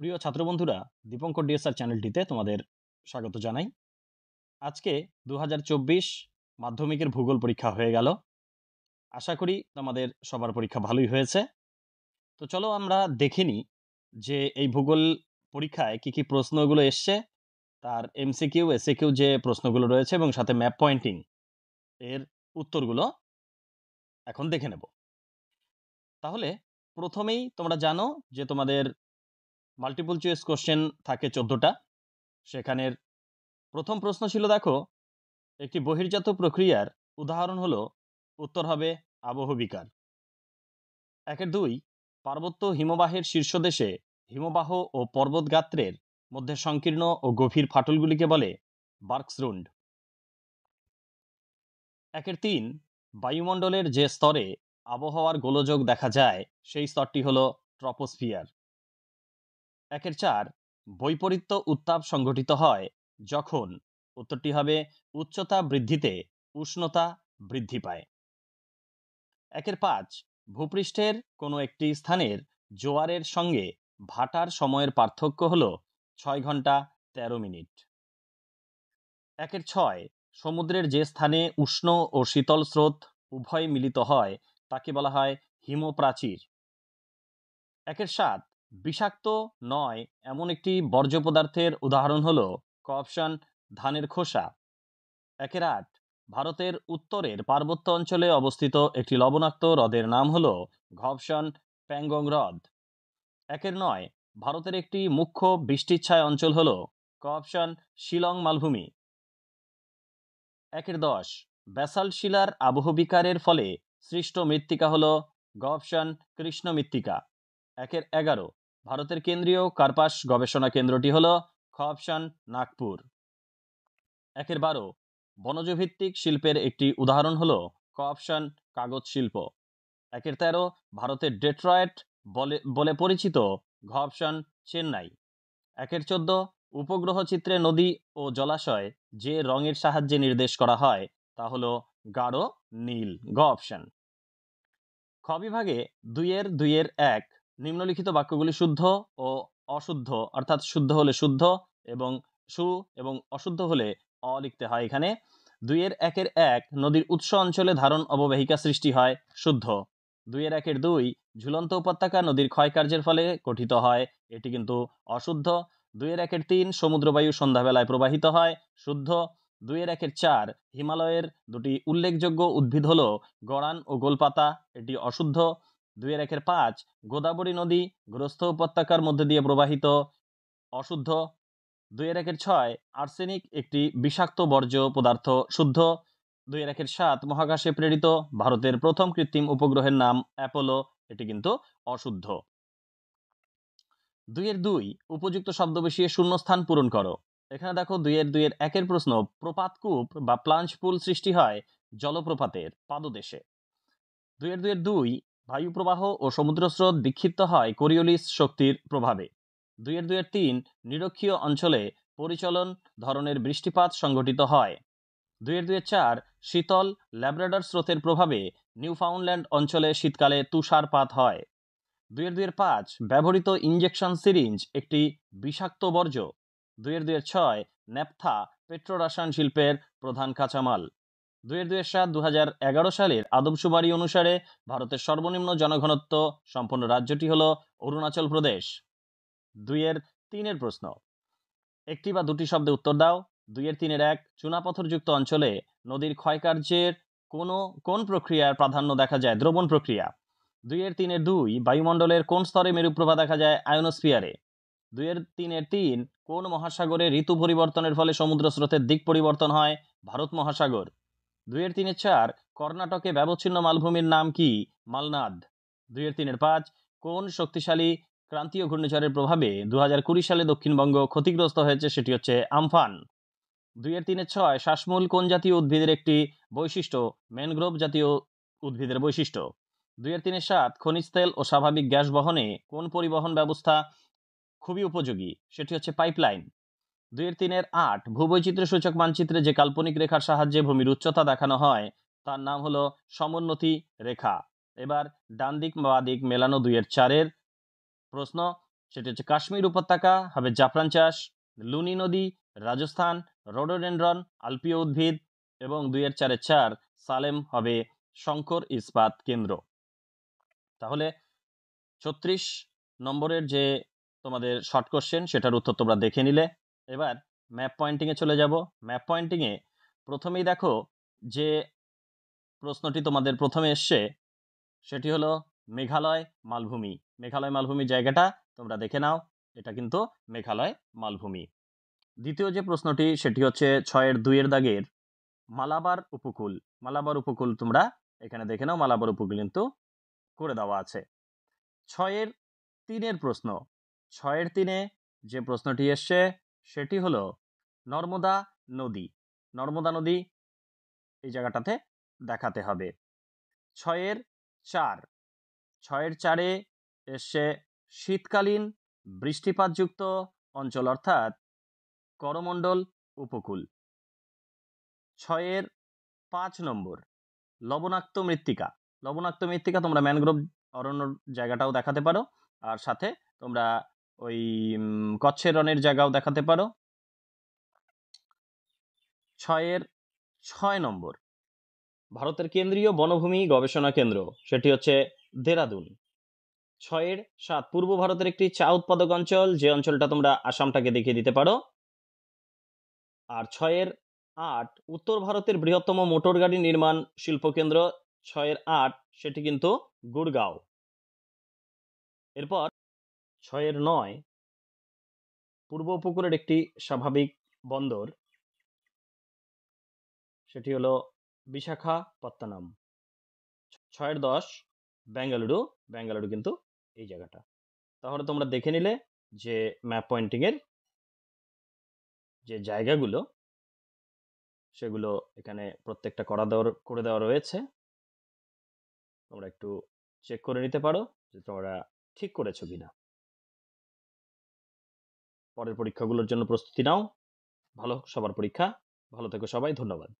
প্রিয় ছাত্র বন্ধুরা, দীপঙ্কর ডিএসআর চ্যানেলটিতে তোমাদের স্বাগত জানাই। আজকে 2024 মাধ্যমিকের ভূগোল পরীক্ষা হয়ে গেল। আশা করি তোমাদের সবার পরীক্ষা ভালোই হয়েছে। তো চলো আমরা দেখে নিই যে এই ভূগোল পরীক্ষায় কি কি প্রশ্নগুলো এসছে, তার এমসিকিউ এসএকিউ যে প্রশ্নগুলো রয়েছে এবং সাথে ম্যাপ পয়েন্টিং এর উত্তরগুলো এখন দেখে নেব। তাহলে প্রথমেই তোমরা জানো যে তোমাদের মাল্টিপল চয়েস কোশ্চেন থাকে 14টা। সেখানের প্রথম প্রশ্ন ছিল, দেখো, একটি বহির্জাত প্রক্রিয়ার উদাহরণ হলো, উত্তর হবে আবহবিকার। 1-2 পার্বত্য হিমবাহের শীর্ষদেশে হিমবাহ ও পর্বত গাত্রের মধ্যে সংকীর্ণ ও গভীর ফাটলগুলিকে বলে বার্কসরুন্ড। 1-3 বায়ুমণ্ডলের যে স্তরে আবহাওয়ার গোলযোগ দেখা যায় সেই স্তরটি হলো ট্রপোস্ফিয়ার। 1-4 বৈপরীত্য উত্তাপ সংঘটিত হয় যখন, উত্তরটি হবে উচ্চতা বৃদ্ধিতে উষ্ণতা বৃদ্ধি পায়। 1-5 ভূপৃষ্ঠের কোনো একটি স্থানের জোয়ারের সঙ্গে ভাটার সময়ের পার্থক্য হলো 6 ঘন্টা 13 মিনিট। 1-6 সমুদ্রের যে স্থানে উষ্ণ ও শীতল স্রোত উভয় মিলিত হয় তাকে বলা হয় হিমপ্রাচীর। 1-7 বিষাক্ত নয় এমন একটি বর্জ্য পদার্থের উদাহরণ হলো অপশন ধানের খোসা। 1-8 ভারতের উত্তরের পার্বত্য অঞ্চলে অবস্থিত একটি লবণাক্ত হ্রদের নাম হলো অপশন প্যাংগং হ্রদ। 1-9 ভারতের একটি মুখ্য বৃষ্টিচ্ছায় অঞ্চল হলো অপশন শিলং মালভূমি। 1-10 ব্যাসাল্ট শিলার আবহবিকারের ফলে সৃষ্ট মৃত্তিকা হলো অপশন কৃষ্ণ মৃত্তিকা। 1-11 ভারতের কেন্দ্রীয় কার্পাস গবেষণা কেন্দ্রটি হলো অপশন নাগপুর। 1-12 বনজ ভিত্তিক শিল্পের একটি উদাহরণ হলো অপশন কাগজ শিল্প। 1-13 ভারতের ডেট্রয়েট বলে পরিচিত অপশন চেন্নাই। 1-14 উপগ্রহ চিত্রে নদী ও জলাশয় যে রঙের সাহায্যে নির্দেশ করা হয় তা হলো গাঢ় নীল, অপশন। খ বিভাগে 2-1 নিম্নলিখিত বাক্যগুলি শুদ্ধ ও অশুদ্ধ, অর্থাৎ শুদ্ধ হলে শুদ্ধ এবং এবং অশুদ্ধ হলে অ লিখতে হয়। এখানে 2-1 নদীর উৎস অঞ্চলে ধারণ অববাহিকা সৃষ্টি হয়, শুদ্ধ। 2-1 ঝুলন্ত উপত্যকা নদীর ক্ষয়কার্যের ফলে গঠিত হয়, এটি কিন্তু অশুদ্ধ। 2-1 সমুদ্রবায়ু সন্ধ্যাবেলায় প্রবাহিত হয়, শুদ্ধ। 2-1 হিমালয়ের দুটি উল্লেখযোগ্য উদ্ভিদ হলো গড়ান ও গোলপাতা, এটি অশুদ্ধ। 2-1 গোদাবরী নদী গ্রস্ত উপত্যকার মধ্যে দিয়ে প্রবাহিত, অশুদ্ধ। 2-1 আর্সেনিক একটি বিষাক্ত বর্জ্য পদার্থ, শুদ্ধ। 2-1 মহাকাশে প্রেরিত ভারতের প্রথম কৃত্রিম উপগ্রহের নাম অ্যাপোলো, এটি কিন্তু অশুদ্ধ। 2-2 উপযুক্ত শব্দ বসিয়ে শূন্যস্থান পূরণ করো। এখানে দেখো 2-1 প্রশ্ন, প্রপাতকূপ বা প্লাঞ্চ পুল সৃষ্টি হয় জলপ্রপাতের পাদদেশে। 2-2 বায়ুপ্রবাহ ও সমুদ্রস্রোত বিক্ষিপ্ত হয় কোরিওলিস শক্তির প্রভাবে। 2-3 নিরক্ষীয় অঞ্চলে পরিচলন ধরনের বৃষ্টিপাত সংঘটিত হয়। 2-4 শীতল ল্যাব্রাডর স্রোতের প্রভাবে নিউফাউন্ডল্যান্ড অঞ্চলে শীতকালে তুষারপাত হয়। 2-5 ব্যবহৃত ইঞ্জেকশন সিরিঞ্জ একটি বিষাক্ত বর্জ্য। 2-6 ন্যাপথা পেট্রোরাসায়ন শিল্পের প্রধান কাঁচামাল। 2-7 2011 সালের আদমশুমারি অনুসারে ভারতের সর্বনিম্ন জনঘনত্ব সম্পন্ন রাজ্যটি হলো অরুণাচল প্রদেশ। 2-3 প্রশ্ন, একটি বা দুটি শব্দে উত্তর দাও। 2-3 চুনাপথরযুক্ত অঞ্চলে নদীর ক্ষয়কার্যের কোন প্রক্রিয়ার প্রাধান্য দেখা যায়? দ্রবণ প্রক্রিয়া। 2-3 বায়ুমণ্ডলের কোন স্তরে মেরুপ্রভা দেখা যায়? আয়োনোস্ফিয়ারে। 2-3 কোন মহাসাগরে ঋতু পরিবর্তনের ফলে সমুদ্র স্রোতের দিক পরিবর্তন হয়? ভারত মহাসাগর। 2-3 কর্ণাটকে ব্যবচ্ছিন্ন মালভূমির নাম কি? মালনাদ। 2-3 কোন শক্তিশালী ক্রান্তীয় ঘূর্ণিঝড়ের প্রভাবে 2020 সালে দক্ষিণবঙ্গ ক্ষতিগ্রস্ত হয়েছে? সেটি হচ্ছে আমফান। 2-3 শ্বাসমূল কোন জাতীয় উদ্ভিদের একটি বৈশিষ্ট্য? ম্যানগ্রোভ জাতীয় উদ্ভিদের বৈশিষ্ট্য। 2-3 খনিজ তেল ও স্বাভাবিক গ্যাস বহনে কোন পরিবহন ব্যবস্থা খুবই উপযোগী? সেটি হচ্ছে পাইপলাইন। 2-3 ভূবৈচিত্র্য সূচক মানচিত্রে যে কাল্পনিক রেখার সাহায্যে ভূমির উচ্চতা দেখানো হয় তার নাম হলো সমোন্নতি রেখা। এবার ডান দিক বা দিক মেলানো 2-4 প্রশ্ন, সেটি হচ্ছে কাশ্মীর উপত্যকা হবে জাফরান চাষ, লুনি নদী রাজস্থান, রোডোডেনড্রন আলপীয় উদ্ভিদ, এবং 2-4 সালেম হবে শঙ্কর ইস্পাত কেন্দ্র। তাহলে 36 নম্বরের যে তোমাদের শর্ট কোশ্চেন সেটার উত্তর তোমরা দেখে নিলে। এবার ম্যাপ পয়েন্টিংয়ে চলে যাব। ম্যাপ পয়েন্টিংয়ে প্রথমেই দেখো যে প্রশ্নটি তোমাদের প্রথমে এসছে সেটি হলো মেঘালয় মালভূমি। মেঘালয় মালভূমি জায়গাটা তোমরা দেখে নাও, এটা কিন্তু মেঘালয় মালভূমি। দ্বিতীয় যে প্রশ্নটি সেটি হচ্ছে 6-2 দাগের মালাবার উপকূল। মালাবার উপকূল তোমরা এখানে দেখে নাও, মালাবার উপকূল কিন্তু করে দেওয়া আছে। 6-3 প্রশ্ন, 6-3 যে প্রশ্নটি এসছে সেটি হলো নর্মদা নদী। নর্মদা নদী এই জায়গাটাতে দেখাতে হবে। 6-4 6-4 এসছে শীতকালীন বৃষ্টিপাতযুক্ত অঞ্চল অর্থাৎ করমণ্ডল উপকূল। 6-5 নম্বর লবণাক্ত মৃত্তিকা। লবণাক্ত মৃত্তিকা তোমরা ম্যানগ্রোভ অরণ্য জায়গাটাও দেখাতে পারো, আর সাথে তোমরা ওই কচ্ছের রনের জায়গাও দেখাতে পারো। 6-6 নম্বর ভারতের কেন্দ্রীয় বনভূমি গবেষণা কেন্দ্র, সেটি হচ্ছে দেরাদুন। 6-7 পূর্ব ভারতের একটি চা উৎপাদক অঞ্চল, যে অঞ্চলটা তোমরা আসামটাকে দেখিয়ে দিতে পারো। আর 6-8 উত্তর ভারতের বৃহত্তম মোটর গাড়ি নির্মাণ শিল্পকেন্দ্র 6-8 সেটি কিন্তু গুড়গাঁও। এরপর 6-9 পূর্ব উপকূলের একটি স্বাভাবিক বন্দর, সেটি হলো বিশাখাপত্তনম। 6-10 বেঙ্গালুরু। বেঙ্গালুরু কিন্তু এই জায়গাটা। তাহলে তোমরা দেখে নিলে যে ম্যাপ পয়েন্টিং এর যে জায়গাগুলো সেগুলো এখানে প্রত্যেকটা করে দেওয়া রয়েছে। তোমরা একটু চেক করে নিতে পারো যে তোমরা ঠিক করেছো কিনা। পরের পরীক্ষাগুলোর জন্য প্রস্তুতি নাও। ভালো সবার পরীক্ষা। ভালো থেকো সবাই, ধন্যবাদ।